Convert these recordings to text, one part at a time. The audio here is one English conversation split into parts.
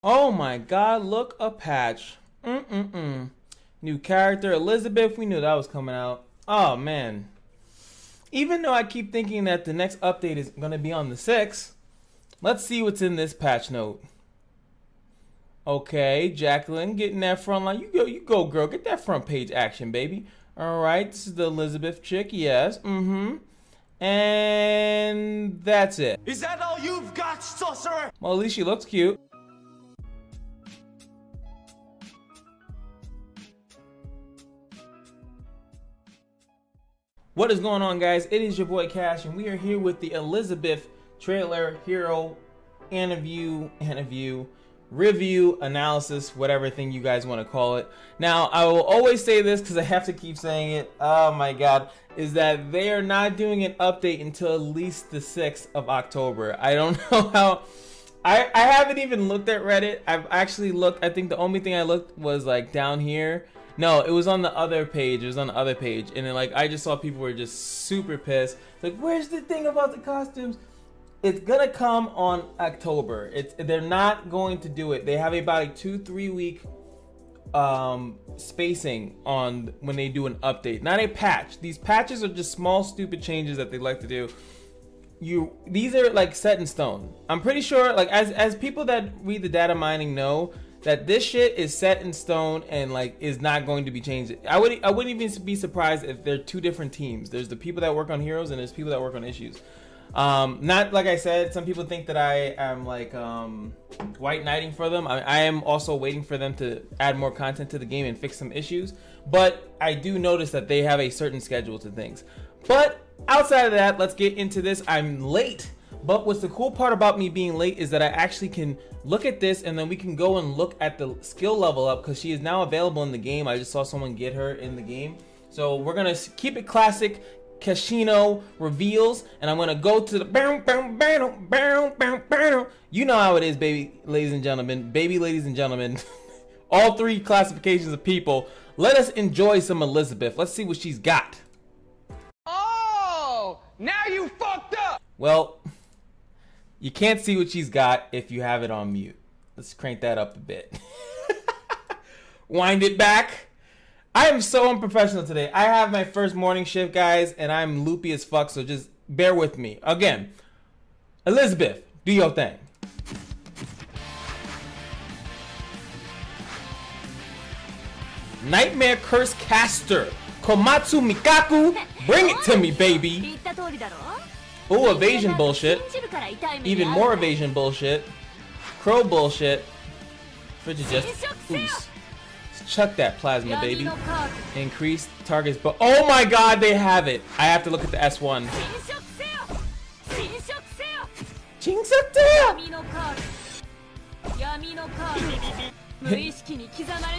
Oh my god, look, a patch. New character, Elizabeth, we knew that was coming out. Oh man. Even though I keep thinking that the next update is going to be on the 6th, let's see what's in this patch note. Okay, Jacqueline, getting that front line. You go, girl. Get that front page action, baby. All right, this is the Elizabeth chick, yes. And that's it. Is that all you've got, sorcerer? Well, at least she looks cute. What is going on, guys? It is your boy Cash, and we are here with the Elizabeth trailer, hero, review, analysis, whatever thing you guys want to call it. Now, I will always say this because I have to keep saying it. Oh my god, is that they are not doing an update until at least the 6th of October. I don't know how. I haven't even looked at Reddit. I've actually looked. I think the only thing I looked was like down here. No, it was on the other page. It was on the other page, and then like I just saw people were just super pissed. It's like, where's the thing about the costumes? It's gonna come on October. They're not going to do it. They have about a 2-3 week spacing on when they do an update, not a patch. These patches are just small, stupid changes that they like to do. These are like set in stone. I'm pretty sure, like as people that read the data mining know, that this shit is set in stone and like is not going to be changed. I wouldn't even be surprised if they're two different teams. There's the people that work on heroes and there's people that work on issues. Not like I said, some people think that I am like white knighting for them. I am also waiting for them to add more content to the game and fix some issues, but I do notice that they have a certain schedule to things. But outside of that, let's get into this. I'm late, but what's the cool part about me being late is that I actually can look at this and then we can go and look at the skill level up, because she is now available in the game. I just saw someone get her in the game, so we're gonna keep it classic. Kashino reveals, and I'm gonna go to the you know how it is, baby, ladies and gentlemen, ladies and gentlemen, all three classifications of people. Let us enjoy some Elizabeth. Let's see what she's got. Oh, now you fucked up. Well, you can't see what she's got if you have it on mute. Let's crank that up a bit. Wind it back. I am so unprofessional today. I have my first morning shift, guys, and I'm loopy as fuck, so just bear with me. Again, Elizabeth, do your thing. Nightmare Curse Caster. Komatsu Mikaku, bring it to me, baby. Oh, evasion bullshit. Even more evasion bullshit. Crow bullshit. Frigid just oops. Chuck that plasma, baby. Increase targets, but oh my god, they have it. I have to look at the S1.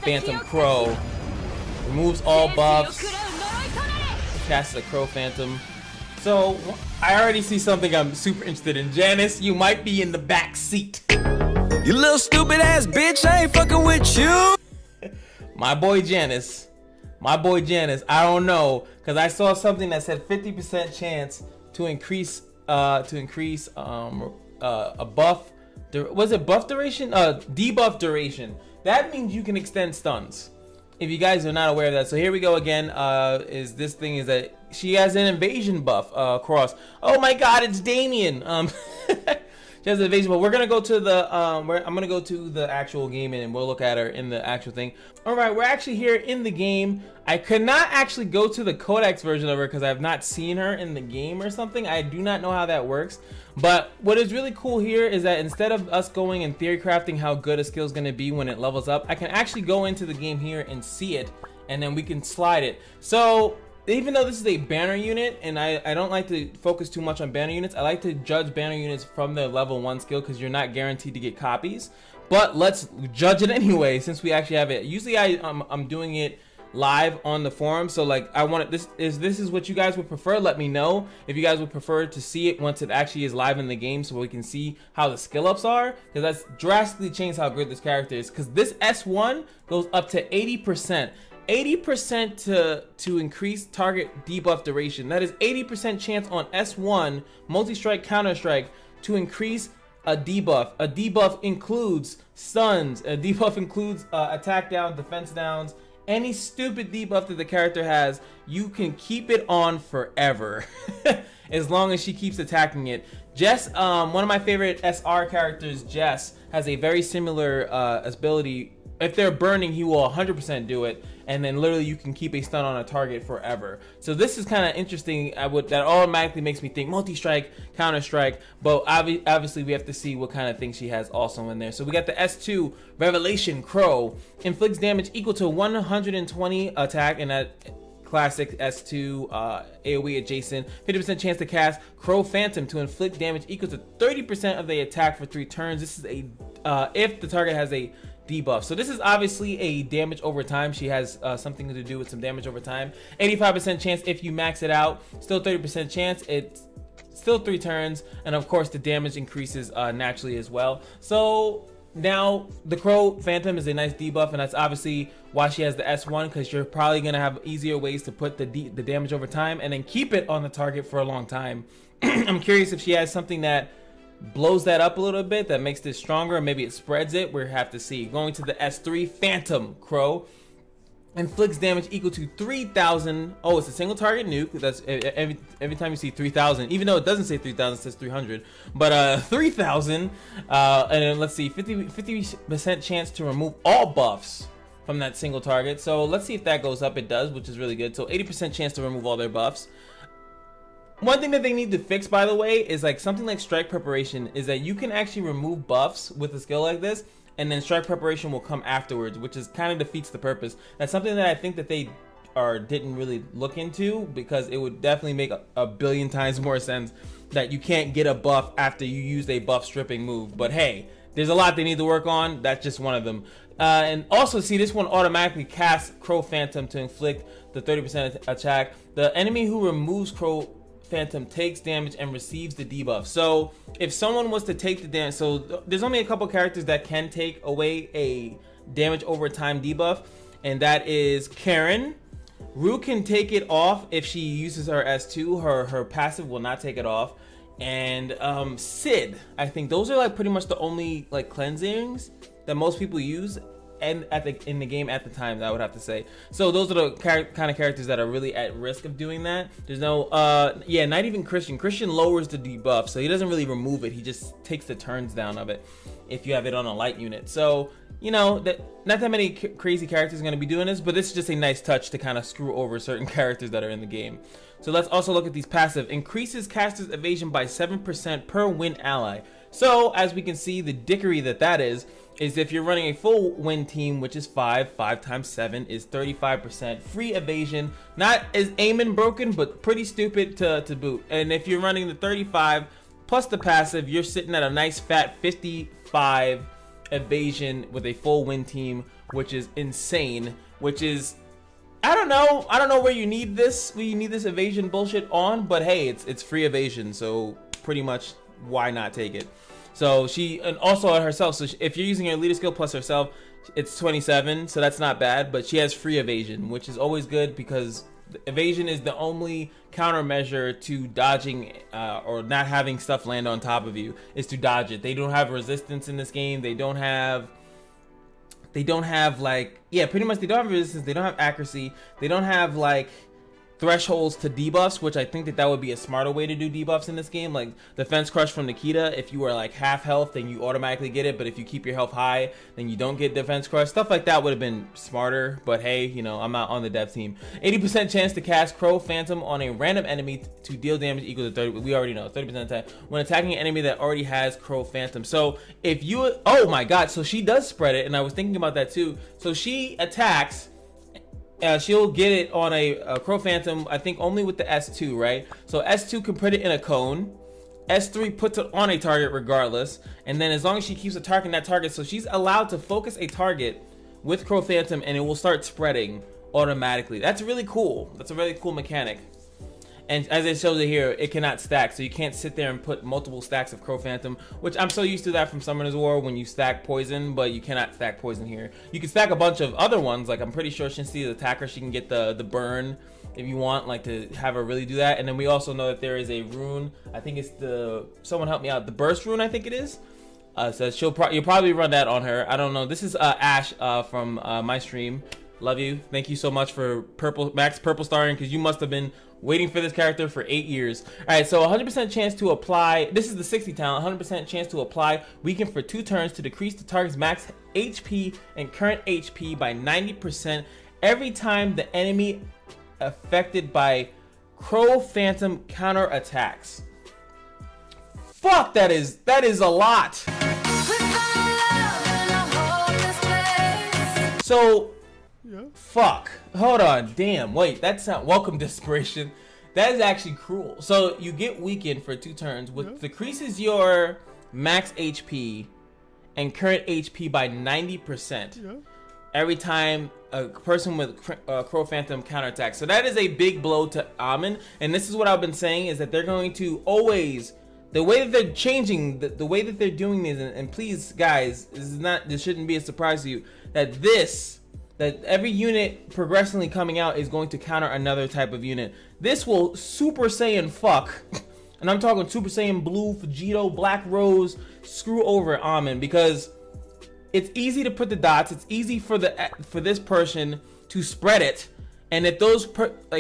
Phantom Crow. Removes all buffs. Casts a Crow Phantom. So, I already see something I'm super interested in. Janus, you might be in the back seat. You little stupid ass bitch, I ain't fucking with you. My boy Janus, I don't know, because I saw something that said 50% chance to increase a buff. Was it buff duration? Debuff duration. That means you can extend stuns. If you guys are not aware of that, so here we go again. Is that she has an invasion buff cross. Oh my God, it's Damien. She has an evasion, but we're gonna go to the I'm gonna go to the actual game and we'll look at her in the actual thing. All right, we're actually here in the game. I could not actually go to the codex version of her because I have not seen her in the game or something. I do not know how that works. But what is really cool here is that instead of us going and theory crafting how good a skill is gonna be when it levels up, I can actually go into the game here and see it, and then we can slide it. So even though this is a banner unit, and I don't like to focus too much on banner units, I like to judge banner units from their level 1 skill because you're not guaranteed to get copies. But let's judge it anyway since we actually have it. Usually I'm doing it live on the forum, so like I want it, this is what you guys would prefer. Let me know if you guys would prefer to see it once it actually is live in the game so we can see how the skill ups are, because that's drastically changed how good this character is, because this S1 goes up to 80%. 80% to increase target debuff duration. That is 80% chance on S1 multi-strike, counter strike to increase a debuff. A debuff includes stuns. A debuff includes attack down, defense downs. Any stupid debuff that the character has, you can keep it on forever. As long as she keeps attacking it. Jess, one of my favorite SR characters, Jess, has a very similar ability. If they're burning, he will 100% do it, and then literally you can keep a stun on a target forever. So this is kind of interesting. That automatically makes me think multi-strike, counter-strike, but obviously we have to see what kind of things she has also in there. So we got the S2 Revelation Crow, inflicts damage equal to 120 attack, and that classic S2 AoE adjacent. 50% chance to cast Crow Phantom to inflict damage equal to 30% of the attack for 3 turns. This is a if the target has a debuff. So this is obviously a damage over time. She has something to do with some damage over time. 85% chance if you max it out. Still 30% chance. It's still 3 turns, and of course the damage increases naturally as well. So now the Crow Phantom is a nice debuff, and that's obviously why she has the S1, because you're probably gonna have easier ways to put the damage over time and then keep it on the target for a long time. I'm curious if she has something that blows that up a little bit, that makes this stronger, or maybe it spreads it. We'll have to see. Going to the S3 Phantom Crow, inflicts damage equal to 3,000. Oh, it's a single target nuke. That's every time you see 3,000, even though it doesn't say 3,000, it says 300. But 3,000, and then let's see, 50% chance to remove all buffs from that single target. So let's see if that goes up. It does, which is really good. So 80% chance to remove all their buffs. One thing that they need to fix, by the way, is like something like strike preparation, is that you can actually remove buffs with a skill like this, and then strike preparation will come afterwards, which is kind of defeats the purpose. That's something that I think that they didn't really look into, because it would definitely make a billion times more sense that you can't get a buff after you use a buff stripping move. But hey, there's a lot they need to work on. That's just one of them. And also, see, this one automatically casts Crow Phantom to inflict the 30% attack. The enemy who removes Crow Phantom takes damage and receives the debuff. So if someone was to take the damage, so there's only a couple characters that can take away a damage over time debuff, and that is Karen. Rue can take it off if she uses her S2. Her passive will not take it off. And Sid, I think those are like pretty much the only like cleansings that most people use, and in the game at the time, I would have to say. So those are the kind of characters that are really at risk of doing that. There's no yeah, not even Christian. Christian lowers the debuff, so he doesn't really remove it, he just takes the turns down of it if you have it on a light unit. So you know, not that many crazy characters are going to be doing this, but this is just a nice touch to kind of screw over certain characters that are in the game. So let's also look at these passive. Increases caster's evasion by 7% per win ally. So as we can see, the dickery that is if you're running a full win team, which is 5 times 7 is 35% free evasion. Not as aiming broken, but pretty stupid to boot. And if you're running the 35 plus the passive, you're sitting at a nice fat 55 evasion with a full win team, which is insane. Which is, I don't know where you need this evasion bullshit on, but hey, it's free evasion, so pretty much why not take it? So she, and also herself, so if you're using her leader skill plus herself, it's 27, so that's not bad, but she has free evasion, which is always good, because evasion is the only countermeasure to dodging or not having stuff land on top of you, is to dodge it. They don't have resistance in this game. They don't have like, yeah, pretty much they don't have resistance. They don't have accuracy. They don't have like thresholds to debuffs, which I think that would be a smarter way to do debuffs in this game. Like Defense Crush from Nikita, if you are like half health, then you automatically get it, but if you keep your health high, then you don't get Defense Crush. Stuff like that would have been smarter, but hey, you know, I'm not on the dev team. 80% chance to cast Crow Phantom on a random enemy to deal damage equal to 30. We already know 30% attack when attacking an enemy that already has Crow Phantom. So if you, oh my god, so she does spread it, and I was thinking about that too. So she attacks, she'll get it on a Crow Phantom, I think only with the S2, right? So S2 can put it in a cone, S3 puts it on a target regardless, and then as long as she keeps targeting that target, so she's allowed to focus a target with Crow Phantom and it will start spreading automatically. That's really cool. That's a really cool mechanic. And as it shows it here, it cannot stack, so you can't sit there and put multiple stacks of Crow Phantom, which I'm so used to that from Summoner's War when you stack poison, but you cannot stack poison here. You can stack a bunch of other ones, like I'm pretty sure Shinsuke the attacker, she can get the burn if you want, like to have her really do that. And then we also know that there is a rune, I think it's the, someone help me out, the burst rune I think it is, So you'll probably run that on her. I don't know. This is Ash from my stream. Love you. Thank you so much for Max Purple Starring, because you must have been waiting for this character for 8 years. All right, so 100% chance to apply. This is the 60 talent. 100% chance to apply. Weaken for 2 turns to decrease the target's max HP and current HP by 90% every time the enemy affected by Crow Phantom counter attacks. Fuck, that is a lot. So, yeah. Fuck. Hold on. Damn. Wait, that's not welcome desperation. That is actually cruel. So you get weakened for 2 turns, which decreases your max HP and current HP by 90% every time a person with Crow Phantom counterattacks. So that is a big blow to Amin. And this is what I've been saying, is that they're going to always, the way that they're changing, the way that they're doing this, and please guys, this shouldn't be a surprise to you, that every unit progressively coming out is going to counter another type of unit. This will Super Saiyan fuck, and I'm talking Super Saiyan Blue, Vegito, Black Rose, screw over Amin, because it's easy to put the dots. It's easy for this person to spread it, and if those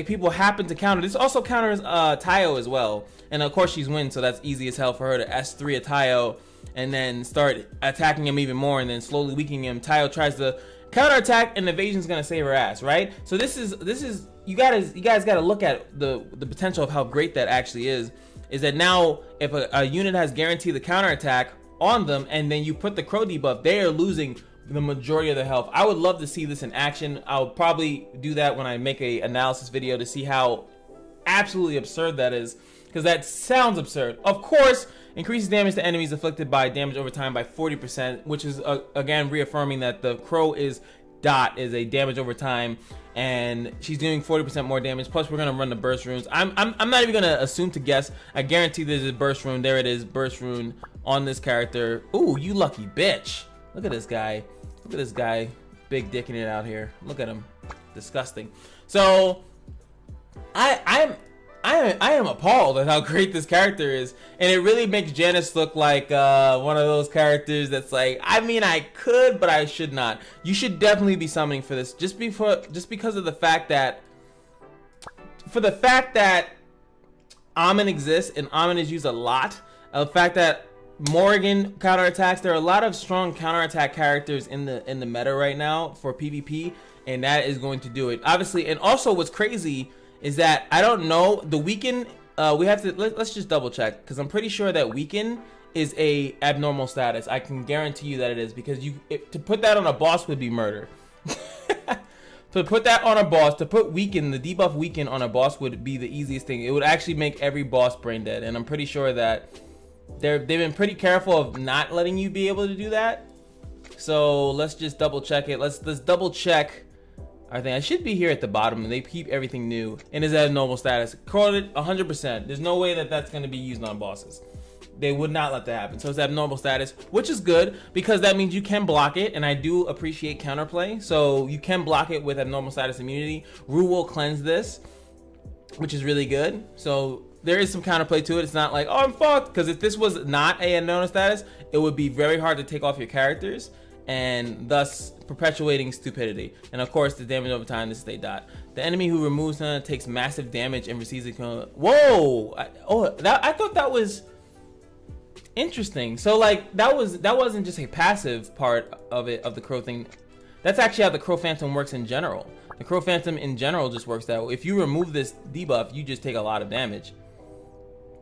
people happen to counter, this also counters Tayo as well, and of course she's Wind, so that's easy as hell for her to S3 a Tayo and then start attacking him even more, and then slowly weakening him. Tayo tries to counterattack, and evasion's gonna save her ass, right? So this is you guys gotta look at the potential of how great that actually is that now if a unit has guaranteed the counterattack on them, and then you put the Crow debuff, they are losing the majority of their health. I would love to see this in action. I'll probably do that when I make a analysis video to see how absolutely absurd that is, because that sounds absurd. Of course, increases damage to enemies afflicted by damage over time by 40%, which is again reaffirming that the Crow is a damage over time, and she's doing 40% more damage. Plus, we're gonna run the burst runes. I'm not even gonna assume to guess. I guarantee there's a burst rune. There it is, burst rune on this character. Ooh, you lucky bitch! Look at this guy. Look at this guy, big dicking it out here. Look at him, disgusting. So, I am appalled at how great this character is, and it really makes Janus look like one of those characters that's like, I mean, I could, but I should not. You should definitely be summoning for this, just because of the fact that, Amin exists, and Amin is used a lot. The fact that Morrigan counterattacks. There are a lot of strong counterattack characters in the meta right now for PvP, and that is going to do it, obviously. And also, what's crazy is that I don't know the weaken. We have to let's just double check, because I'm pretty sure that weaken is a abnormal status. I can guarantee you that it is, because to put that on a boss would be murder. To put that on a boss, to put weaken, the debuff weaken on a boss would be the easiest thing. It would actually make every boss brain dead, and I'm pretty sure that they've been pretty careful of not letting you be able to do that. So let's just double check it. Let's double check. I think I should be here at the bottom, and they keep everything new and is at a normal status. Call it 100%. There's no way that that's going to be used on bosses. They would not let that happen. So it's at normal status, which is good, because that means you can block it, and I do appreciate counterplay. So you can block it with abnormal status immunity. Rue will cleanse this, which is really good. So there is some counterplay to it. It's not like, oh, I'm fucked, because if this was not a abnormal status, it would be very hard to take off your characters, and thus perpetuating stupidity. And of course, the damage over time, this is a dot. The enemy who removes them takes massive damage and receives it. Whoa! I thought that was interesting. So like that wasn't just a passive part of it, of the Crow thing. That's actually how the Crow Phantom works in general. The Crow Phantom in general just works that way. If you remove this debuff, you just take a lot of damage.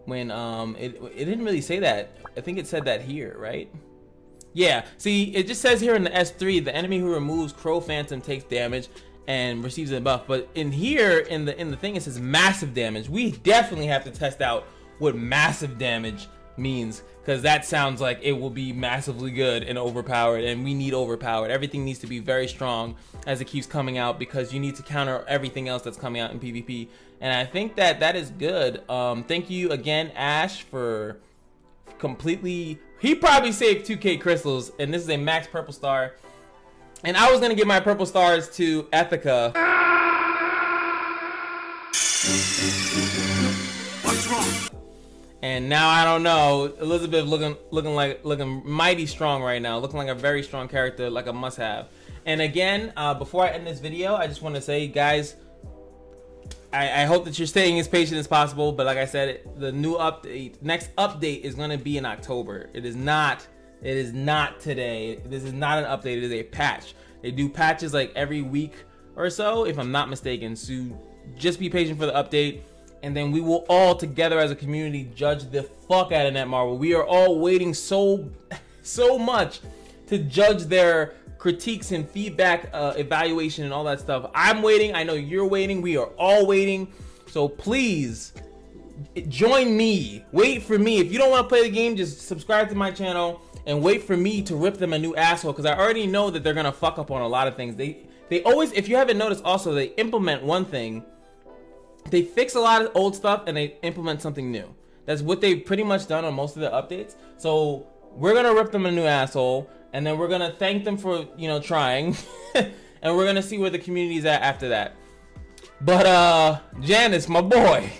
When it didn't really say that. I think it said that here, right? Yeah, see, it just says here in the S3, the enemy who removes Crow Phantom takes damage and receives a buff. But in here, in the thing, it says massive damage. We definitely have to test out what massive damage means, because that sounds like it will be massively good and overpowered, and we need overpowered. Everything needs to be very strong as it keeps coming out, because you need to counter everything else that's coming out in PvP. And I think that is good. Thank you again, Ash, for completely... He probably saved 2k crystals, and this is a max purple star. And I was gonna give my purple stars to Etica. What's wrong? And now I don't know. Elizabeth looking mighty strong right now. Looking like a very strong character, like a must-have. And again, before I end this video, I just want to say, guys, I hope that you're staying as patient as possible. But like I said, the new update, next update is going to be in October. It is not today. This is not an update. It is a patch. They do patches like every week or so, if I'm not mistaken. So just be patient for the update. And then we will all together as a community judge the fuck out of Netmarble. We are all waiting so much to judge their critiques and feedback, evaluation and all that stuff. I'm waiting. I know you're waiting. We are all waiting. So please join me. Wait for me. If you don't want to play the game, just subscribe to my channel and wait for me to rip them a new asshole, because I already know that they're gonna fuck up on a lot of things. They always, if you haven't noticed, also they implement one thing. They fix a lot of old stuff and they implement something new. That's what they've pretty much done on most of the updates. So we're gonna rip them a new asshole, and then we're gonna thank them for, you know, trying. And we're gonna see where the community's at after that. But Janus, my boy.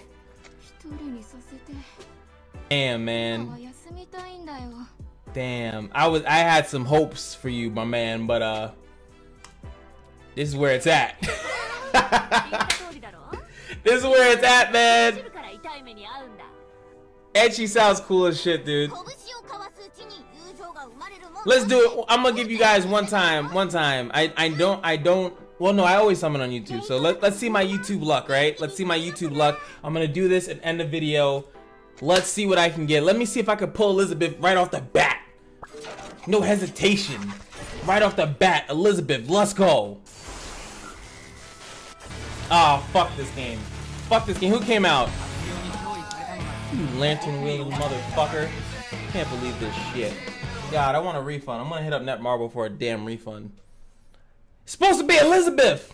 Damn, man. Damn. I had some hopes for you, my man, but this is where it's at. This is where it's at, man. And she sounds cool as shit, dude. Let's do it. I'm gonna give you guys one time. I don't. Well, no, I always summon on YouTube. So let's see my YouTube luck, right? Let's see my YouTube luck. I'm gonna do this and end the video. Let's see what I can get. Let me see if I can pull Elizabeth right off the bat. No hesitation. Right off the bat, Elizabeth. Let's go. Oh, fuck this game. Fuck this game. Who came out? You lantern wielding motherfucker. Can't believe this shit. God, I want a refund. I'm gonna hit up Netmarble for a damn refund. It's supposed to be Elizabeth!